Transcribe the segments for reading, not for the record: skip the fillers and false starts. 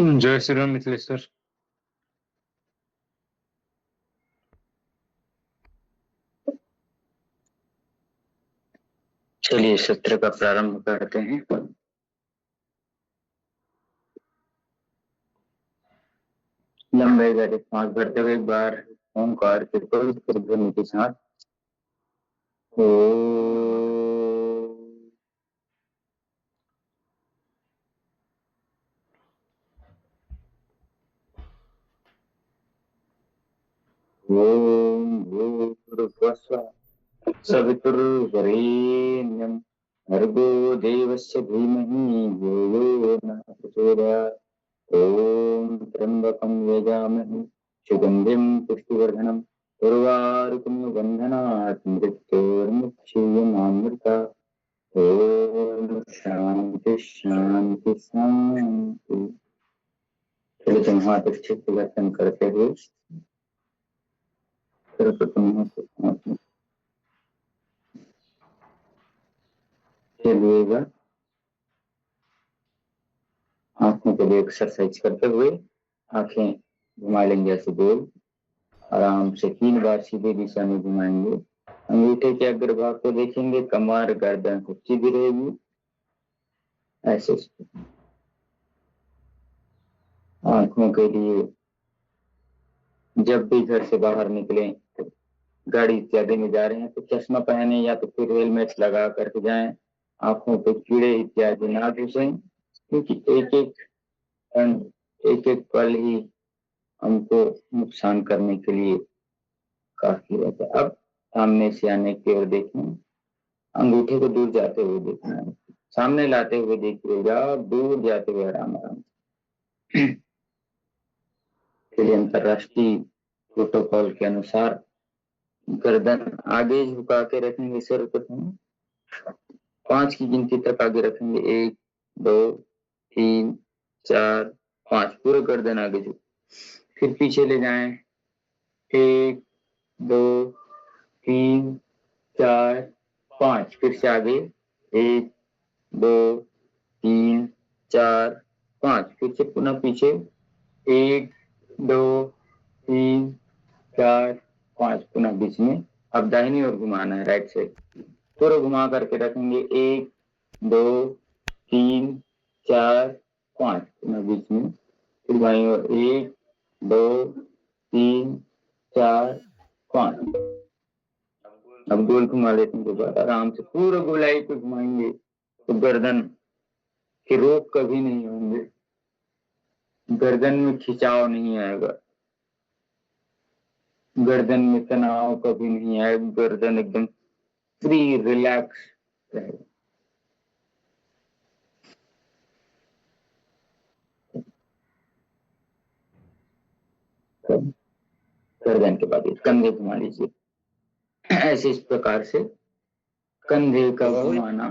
जय श्री राम मिथिलेश्वर। चलिए सत्र का प्रारंभ करते हैं। लंबे गहरे सांस भरते हुए एक बार ओंकार के पवित्र ध्वनि के साथ ओम भूर्भुवस्सुः सवितुर्वरेण्यं भर्गो देवस्य धीमहि धियो यो नः प्रचोदयात्। ओम त्र्यंबकं यजामहे सुगंधिं पुष्टिवर्धनम् उर्वारुकमिव बन्धनात् मृत्योर्मुक्षीयमामृतात्। ओम शांति शांति शांति। चलिए हाथ अच्छे से दर्शन करते हुए चलिएगा। आंखों को भी एक्सरसाइज करते हुए आंखें घुमा लेंगे ऐसे गोल। आराम से 3 बार सीधे दिशा में घुमाएंगे। अंगूठे के अग्रभाग को देखेंगे, कमर गर्दन को सीधी रहेगी। ऐसे आंखों के लिए जब भी घर से बाहर निकले, गाड़ी इत्यादि में जा रहे हैं तो चश्मा पहने या तो फिर हेलमेट लगा करके जाएं। आंखों पे कीड़े इत्यादि ना घुसें, क्योंकि एक एक पल ही हमको नुकसान करने के लिए काफी रहता है। अब सामने से आने की ओर देखें, अंगूठे को दूर जाते हुए देखना है, सामने लाते हुए देखिएगा, दूर जाते हुए आराम आराम के लिए अंतरराष्ट्रीय प्रोटोकॉल के अनुसार गर्दन आगे झुका के रखेंगे। सर्वप्रथम 5 की गिनती तक आगे रखेंगे। 1 2 3 4 5, पूरे गर्दन आगे झुक। फिर पीछे ले जाएं। 1 2 3 4 5, फिर से आगे। 1 2 3 4 5, फिर से पुनः पीछे। 1 2 3 4 5, पुनः बीच में। अब दाहिनी ओर घुमाना है, राइट साइड पूरा घुमा करके रखेंगे। 1 2 3 4 5, पुनः बीच में। फिर बाईं ओर 1 2 3 4 5। अब गोल घुमा लेते हैं दोबारा, आराम से पूरा गोलाई पे घुमाएंगे तो गर्दन के रोग कभी नहीं होंगे, गर्दन में खिंचाव नहीं आएगा, गर्दन में तनाव कभी नहीं आएगा, गर्दन एकदम फ्री रिलैक्स रहेगा। गर्दन के बाद कंधे घुमा लीजिए। ऐसे इस प्रकार से कंधे का घुमाना,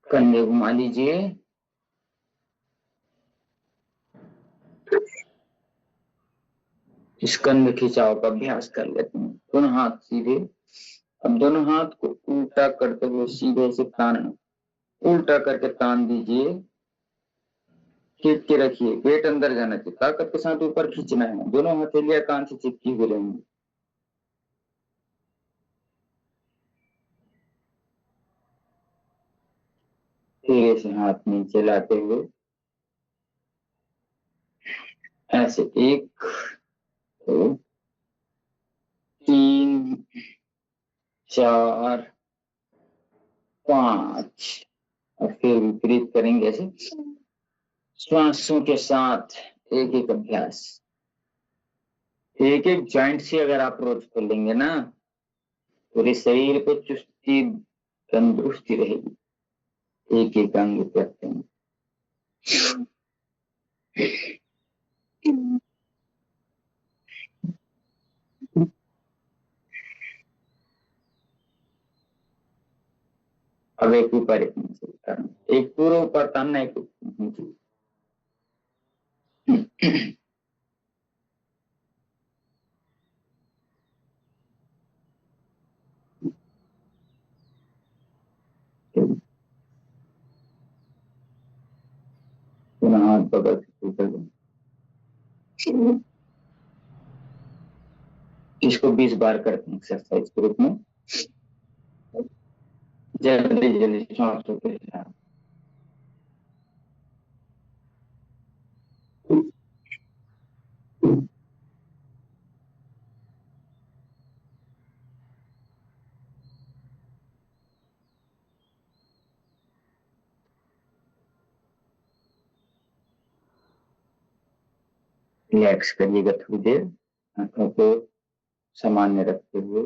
कंधे घुमा लीजिए। इस कंध खिंचाव का अभ्यास कर लेते हैं। दोनों हाथ सीधे। अब दोनों हाथ को उल्टा करते हुए सीधे से तानना, उल्टा करके तान दीजिए। खींच के रखिए, पेट अंदर जाना चाहिए, ताकत के साथ ऊपर खींचना है। दोनों हथेलियां कान से चिपकी हुई रहेंगी। धीरे से हाथ नीचे लाते हुए ऐसे 1 2 3 4 5, और फिर विपरीत करेंगे ऐसे श्वासों के साथ। एक एक अभ्यास, एक एक जॉइंट से अगर आप रोज कर लेंगे ना, पूरे शरीर पे चुस्ती तंदुरुस्ती रहेगी। एक एक अंग करते हैं। अब एक ऊपर एक नीचे करना, एक पूरा ऊपर तानना, एक नीचे। पुनः बगल से शुरू कर देंगे। इसको 20 बार करते हैं एक्सरसाइज के रूप में। जल्दी जल्दी श्वास होते हैं। रिलैक्स करिएगा थोड़ी देर, आंखों को सामान्य रखते हुए।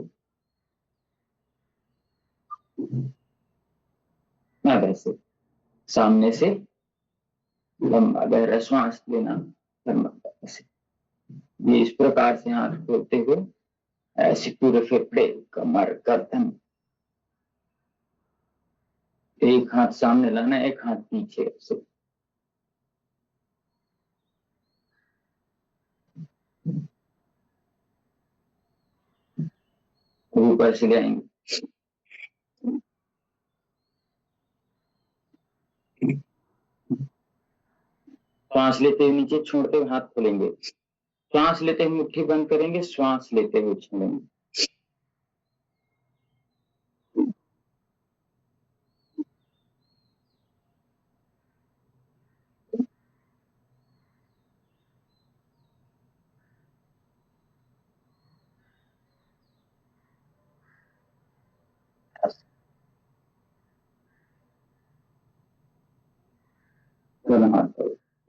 अब ऐसे सामने से लंबा गहरा श्वास लेना, ऐसे ये इस प्रकार से हाथ खोलते हुए ऐसे पूरे फेफड़े, कमर, गर्दन, एक हाथ सामने लाना, एक हाथ पीछे से। ऊपर से जाएंगे। सांस लेते हुए नीचे, छोड़ते हुए हाथ खोलेंगे। सांस लेते हुए मुट्ठी बंद करेंगे, श्वास लेते हुए छोड़ेंगे। दोनों हाथ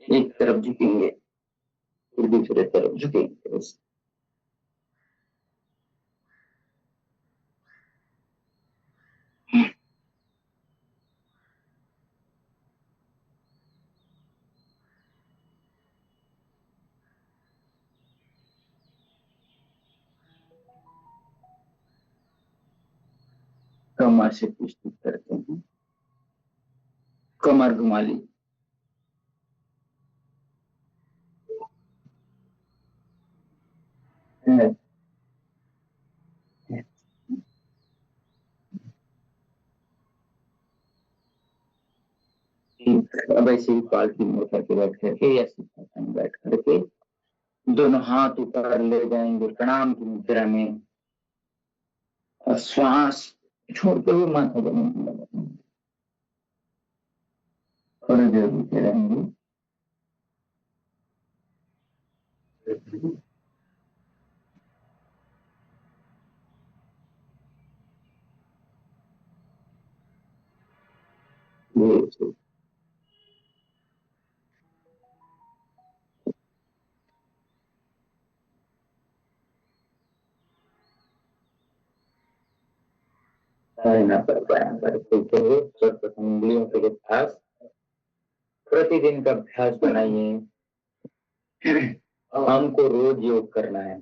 एक तरफ झुकेंगे, फिर दूसरे तरफ झुकेंगे। कमर से पुष्टि करते हैं, कमर घुमा ली। अब ऐसे ही पालथी में उठा के बैठ करके या सीधा बैठ करके दोनों हाथ ऊपर ले जाएंगे प्रणाम की मुद्रा में, और श्वास छोड़ते हुए माथा जमीन में लगाएंगे। थोड़ी देर रुके रहेंगे। उंगलियों के अभ्यास, प्रतिदिन का अभ्यास बनाइए। हमको रोज योग करना है।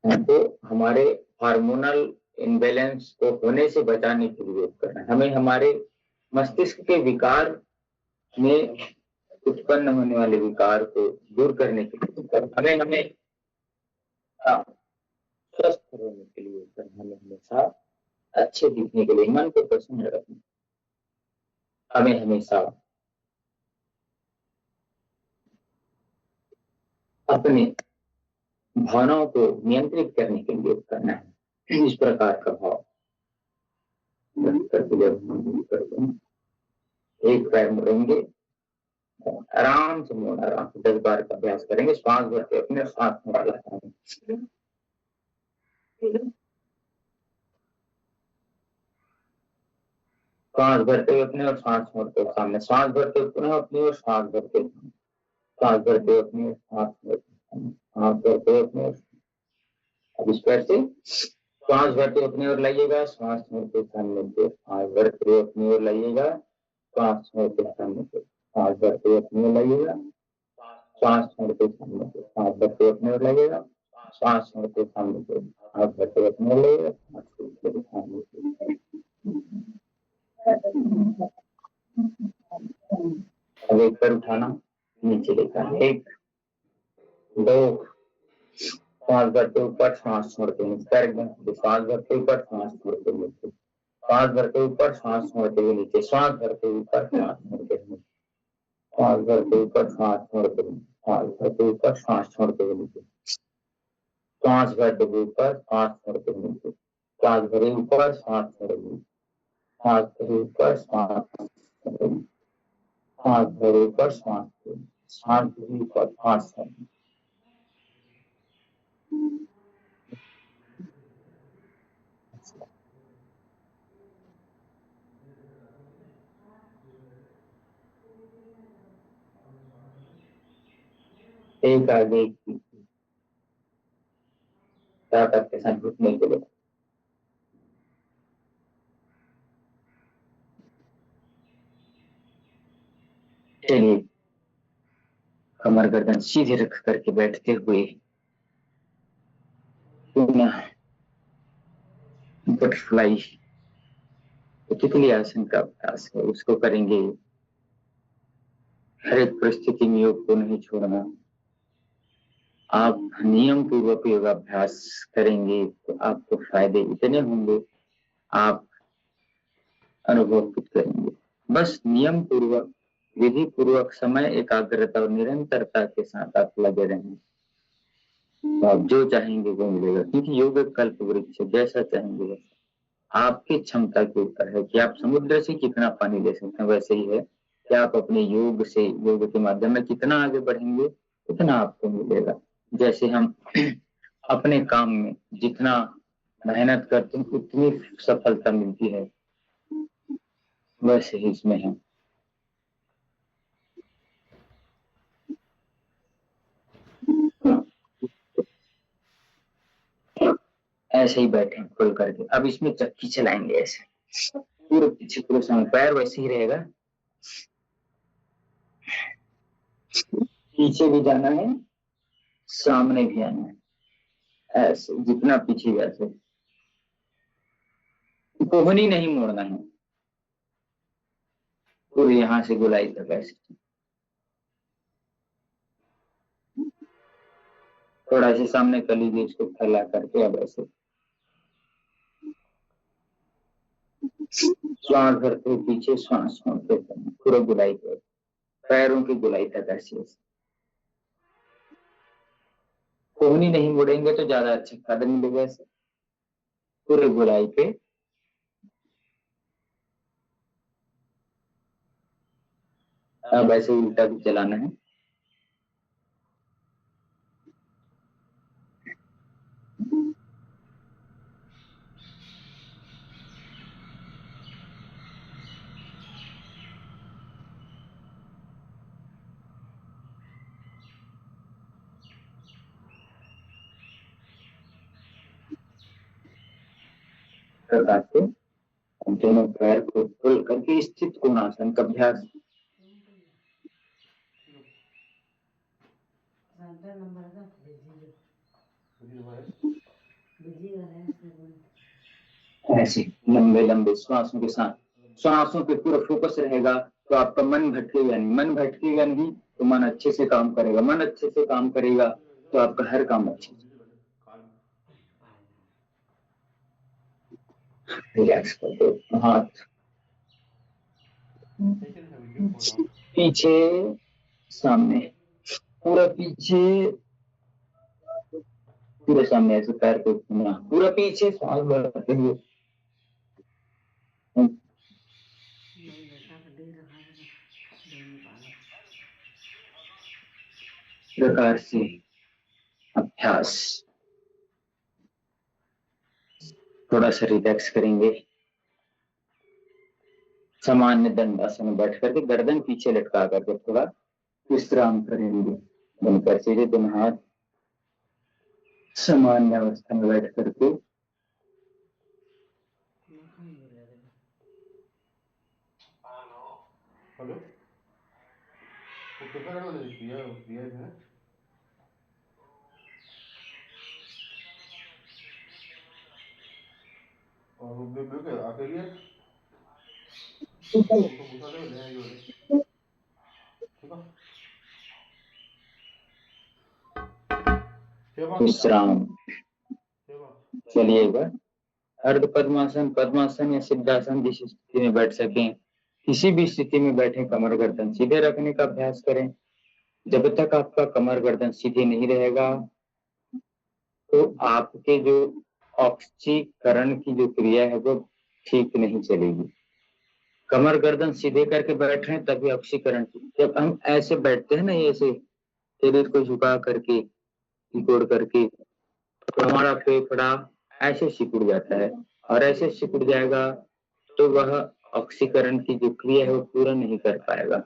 हमको हमारे हार्मोनल इम्बैलेंस को होने से बचाने के लिए योग करना है। हमें हमारे मस्तिष्क के विकार में उत्पन्न होने वाले विकार को दूर करने के लिए हमें स्वस्थ रहने के लिए हमें हमेशा अच्छे दिखने के लिए, मन को प्रसन्न रखना, हमें हमेशा अपने भावनाओं को नियंत्रित करने के लिए करना है। इस प्रकार का भाव एक पैर मुड़ेंगे, आराम से मोड़, आराम से 10 बार का अभ्यास करेंगे। श्वास भरते अपने सांस मोड़ लगाएंगे। सांस भरते हुए अपने और सांस छोड़ते हुए सामने, सांस भरते हुए अपनी और सांस भरते, सांस भरते हुए अपनी, सांस भरते हुए अपने। अब इस पैर से सांस भरते अपनी ओर लाइएगा, सांस छोड़ते सामने से, सांस भरते अपनी ओर लाइएगा, सांस छोड़ते सामने से, सांस भरते अपनी ओर लाइएगा, सांस छोड़ते सामने से, सांस भरते अपनी ओर लाइएगा, सांस छोड़ते सामने से, सांस भरते अपनी ओर लाइएगा, सांस छोड़ते सामने से। अब एक पैर उठाना, नीचे लेकर, 1 2, सांस भरते ऊपर, सांस छोड़ते नीचे, सांस भरते ऊपर, सांस छोड़ते नीचे, सांस भरते ऊपर, सांस छोड़ते हुए नीचे, सांस भरते ऊपर, सांस छोड़ते नीचे, श्वास भरते ऊपर, सांस छोड़ते हुए, श्वास भरते ऊपर, सांस छोड़ते हुए नीचे, श्वास भरते ऊपर, सांस छोड़ते हुए नीचे, श्वास भरे ऊपर, सांस छोड़े हुए, सांस भरे ऊपर, सांस छोड़े हुए, सांस भरे ऊपर, सांस छोड़े, सांस भरे ऊपर, सांस छोड़े। एक आगे एक पीछे, ताकत के साथ घुटने के लिए। चलिए, कमर गर्दन सीधे रख करके बैठते हुए पुनः बटरफ्लाई तितली आसन का अभ्यास है, उसको करेंगे। हर एक परिस्थिति में योग को नहीं छोड़ना। आप नियम पूर्वक योगाभ्यास करेंगे तो आपको फायदे इतने होंगे, आप अनुभव करेंगे। बस नियम पूर्वक, विधि पूर्वक, समय, एकाग्रता और निरंतरता के साथ आप लगे रहें, तो आप जो चाहेंगे वो मिलेगा। क्योंकि योग एक कल्प वृक्ष है, जैसा चाहेंगे वैसा। आपकी क्षमता के ऊपर है कि आप समुद्र से कितना पानी ले सकते हैं। वैसे ही है कि आप अपने योग से, योग के माध्यम में कितना आगे बढ़ेंगे उतना आपको मिलेगा। जैसे हम अपने काम में जितना मेहनत करते हैं उतनी सफलता मिलती है, वैसे ही इसमें है। ऐसे ही बैठे खुल करके। अब इसमें चक्की चलाएंगे ऐसे, पूरे पीछे पूरे समय, पैर वैसे ही रहेगा, पीछे भी जाना है, सामने भी आना है, ऐसे जितना पीछे वैसे। कोहनी नहीं मोड़ना है, पूरे यहाँ से गोलाई तक ऐसे। थोड़ा से सामने कर लीजिए, इसको फैला करके। अब ऐसे श्वास भरते पीछे, श्वास छोड़ते पूरा गुलाई कर, पैरों की गुलाई तक ऐसे। कोहनी नहीं मुड़ेंगे तो ज्यादा अच्छा कदम मिलेगा। ऐसे पूरे गुलाई पे अब ऐसे उल्टा भी चलाना है। प्रकार से दोनों पैर को खोल करके स्थित कोणासन का अभ्यास। ऐसे लंबे लंबे श्वासों के साथ, श्वासों पे पूरा फोकस रहेगा तो आपका मन भटकेगा नहीं। मन भटकेगा नहीं तो मन अच्छे से काम करेगा, मन अच्छे से काम करेगा तो आपका हर काम अच्छे से। रिलैक्स कर दो हाथ पीछे, सामने, पूरा पीछे, पूरे सामने, ऐसे पैर को घुमाना, पूरा पीछे, सांस भरते हुए। प्रकार से अभ्यास। थोड़ा सा रिलैक्स करेंगे, सामान्य दंडासन में बैठ करके गर्दन पीछे लटका करके थोड़ा विश्राम करेंगे। बनकर सीधे दोनों हाथ सामान्य अवस्था में बैठ करके हेलो, वो कितना करना है? दिया है और वो बेबे अकेली है उनको पूछा ले ले आएगी वाले, ठीक है। विश्राम। चलिएगा, अर्ध पद्मासन, पद्मासन या सिद्धासन जिस स्थिति में बैठ सकें किसी भी स्थिति में बैठे कमर गर्दन सीधे रखने का अभ्यास करें। जब तक आपका कमर गर्दन सीधे नहीं रहेगा तो आपके जो ऑक्सीकरण की जो क्रिया है वो ठीक नहीं चलेगी। कमर गर्दन सीधे करके बैठ रहे हैं तभी ऑक्सीकरण की। जब हम ऐसे बैठते हैं ना, ऐसे शरीर को झुका करके सिकुड़ करके, तो हमारा फेफड़ा ऐसे सिकुड़ जाता है, और ऐसे सिकुड़ जाएगा तो वह ऑक्सीकरण की जो क्रिया है वो पूरा नहीं कर पाएगा।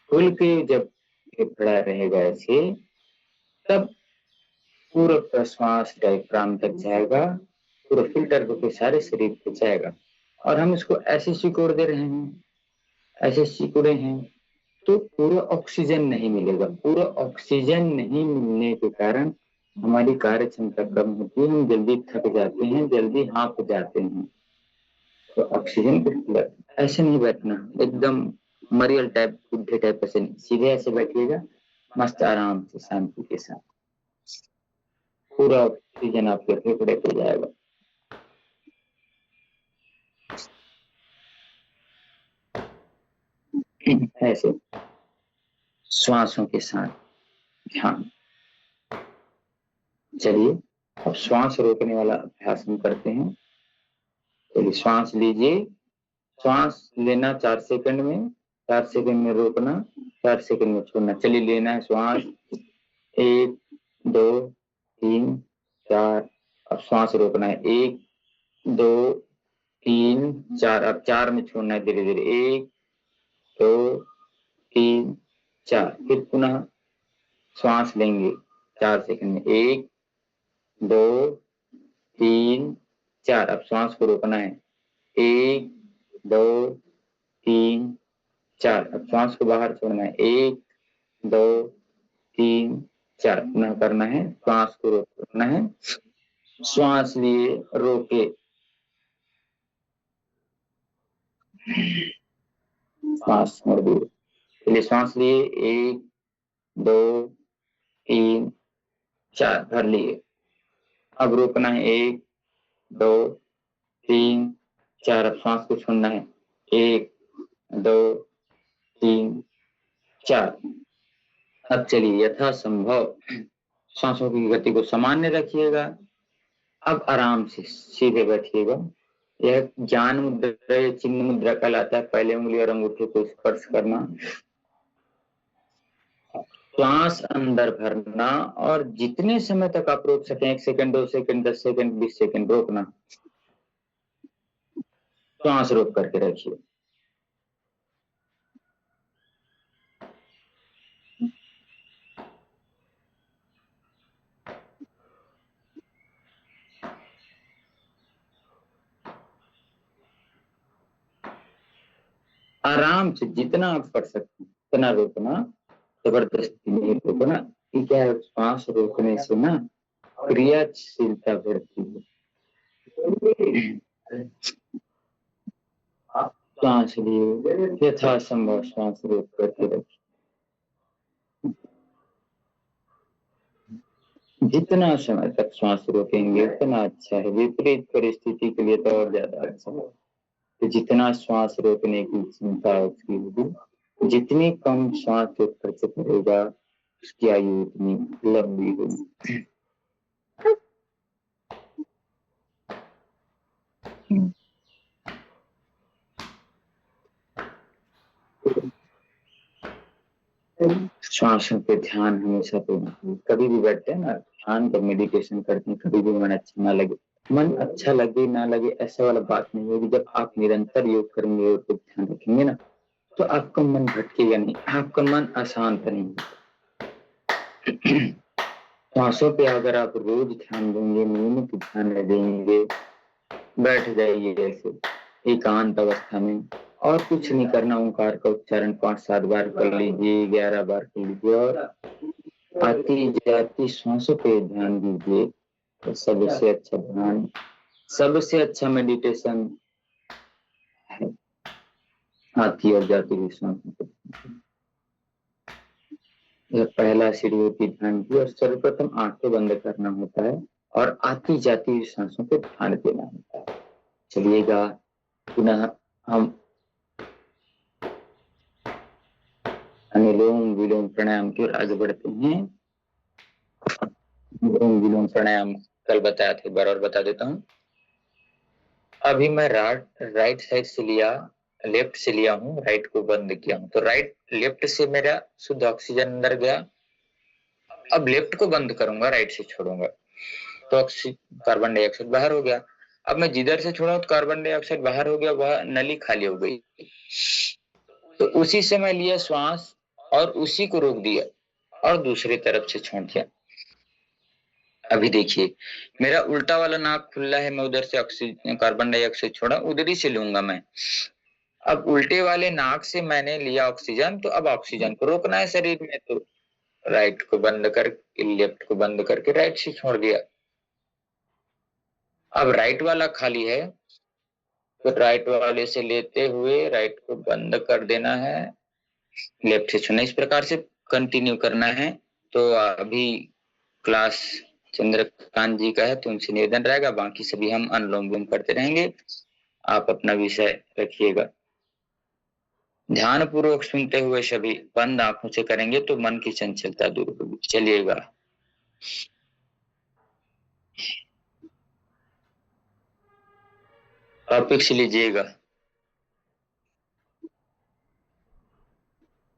खुल के जब फेफड़ा रहेगा ऐसे, तब पूरा प्रश्वास डायफ्राम तक जाएगा, पूरा फिल्टर होकर सारे शरीर पे जाएगा। और हम इसको ऐसे सिकोड़ दे रहे हैं, ऐसे सिकुड़े हैं, तो पूरा ऑक्सीजन नहीं मिलेगा। पूरा ऑक्सीजन नहीं मिलने के कारण हमारी कार्य क्षमता कम होती है, हम जल्दी थक जाते हैं, जल्दी हाँफ जाते हैं। तो ऑक्सीजन को ऐसे नहीं बैठना, एकदम मरियल टाइप, बुढ़े टाइप ऐसे नहीं, सीधे ऐसे बैठिएगा, मस्त आराम से शांति के साथ। पूरा ऑक्सीजन आपके फेफड़े पे जाएगा। ऐसे श्वासों के साथ ध्यान। चलिए अब श्वास रोकने वाला अभ्यास हम करते हैं। चलिए श्वास लीजिए। श्वास लेना 4 सेकंड में, 4 सेकंड में रोकना, 4 सेकंड में छोड़ना। चलिए लेना है श्वास, 1 2 3 4। अब श्वास रोकना है, 1 2 3 4। अब 4 में छोड़ना है धीरे धीरे, 1 2 3 4। फिर पुनः श्वास लेंगे 4 सेकंड में, 1 2 3 4। अब श्वास को रोकना है, 1 2 3 4। अब श्वास को बाहर छोड़ना है, 1 2 3 4। पुनः करना है, श्वास को रोकना है, श्वास लिए रोके, श्वास छोड़ दिए। पहले श्वास लिए, 1 2 3 4 भर लिए। अब रोकना है, 1 2 3 4। अब श्वास को छोड़ना है, 1 2 3 4। अब चलिए यथासंभव सांसों की गति को सामान्य रखिएगा। अब आराम से सीधे बैठिएगा। यह ज्ञान मुद्रा या चिन्ह मुद्रा कहलाता है। पहले उंगली और अंगूठे को स्पर्श करना, श्वास अंदर भरना, और जितने समय तक आप रोक सकें, 1 सेकंड 2 सेकंड 10 सेकंड 20 सेकंड रोकना, श्वास रोक करके रखिए। आराम से जितना आप कर सकते हैं उतना रोकना, जबरदस्ती नहीं रोकना। क्या है, श्वास रोकने से ना क्रियाशीलता बढ़ती है। सांस लिए यथासंभव श्वास रोक करके रखिए। जितना समय तक श्वास रोकेंगे उतना अच्छा है। विपरीत परिस्थिति के लिए तो और ज्यादा अच्छा है। तो जितना श्वास रोकने की क्षमता उसकी होगी, जितनी कम श्वास जो खर्च करेगा उसकी आयु उतनी लंबी होगी। श्वासों पे ध्यान हमेशा देना। कभी भी बैठते हैं ना ध्यान कर, मेडिटेशन करते हैं, कभी भी मन अच्छा ना लगे, मन अच्छा लगे ना लगे ऐसा वाला बात नहीं होगी। जब आप निरंतर योग करेंगे और ध्यान रखेंगे ना, तो आपका मन भटकेगा नहीं, आपका मन अशांत नहीं। श्वासों पे अगर आप रोज ध्यान देंगे, नियमित ध्यान देंगे, बैठ जाइए ऐसे एकांत अवस्था में, और कुछ नहीं करना। ओंकार का उच्चारण 5-7 बार कर लीजिए, 11 बार कर लीजिए, और आती जाती श्वासों पे ध्यान दीजिए। तो सबसे अच्छा ध्यान, सबसे अच्छा मेडिटेशन है आती और जाती हुई श्वासों पे। यह पहला सीढ़ी होती ध्यान की, और सर्वप्रथम आंखें बंद करना होता है और आती जाती हुई सांसों पे ध्यान देना होता है। चलिएगा पुनः हम अनुलोम विलोम प्राणायाम की ओर आगे बढ़ते हैं। अनुलोम विलोम प्राणायाम कल बताया था, एक बार और बता देता हूँ। अभी मैं राइट साइड से लिया, लेफ्ट से लिया हूँ, राइट को बंद किया हूँ, तो लेफ्ट से मेरा शुद्ध ऑक्सीजन अंदर गया। अब लेफ्ट को बंद करूंगा, राइट से छोड़ूंगा तो कार्बन डाइऑक्साइड बाहर हो गया। अब मैं जिधर से छोड़ा तो कार्बन डाइऑक्साइड बाहर हो गया, वह नली खाली हो गई। तो उसी से मैं लिया श्वास और उसी को रोक दिया और दूसरी तरफ से छोड़ दिया। अभी देखिए मेरा उल्टा वाला नाक खुला है, मैं उधर से ऑक्सीजन कार्बन डाइऑक्साइड छोड़ा, उधर ही से लूंगा मैं। अब उल्टे वाले नाक से मैंने लिया ऑक्सीजन, तो अब ऑक्सीजन को रोकना है शरीर में, तो राइट को बंद कर लेफ्ट को बंद करके राइट से छोड़ दिया। अब राइट वाला खाली है, तो राइट वाले से लेते हुए राइट को बंद कर देना है, लेफ्ट से छोड़ना, इस प्रकार से कंटिन्यू करना है। तो अभी क्लास चंद्रकांत जी का है, तो उनसे निवेदन रहेगा, बाकी सभी हम अनुलोम विलोम करते रहेंगे। आप अपना विषय रखिएगा। ध्यान पूर्वक सुनते हुए सभी बंद आंखों से करेंगे तो मन की चंचलता दूर होगी। चलिएगा, टॉपिक से लीजिएगा।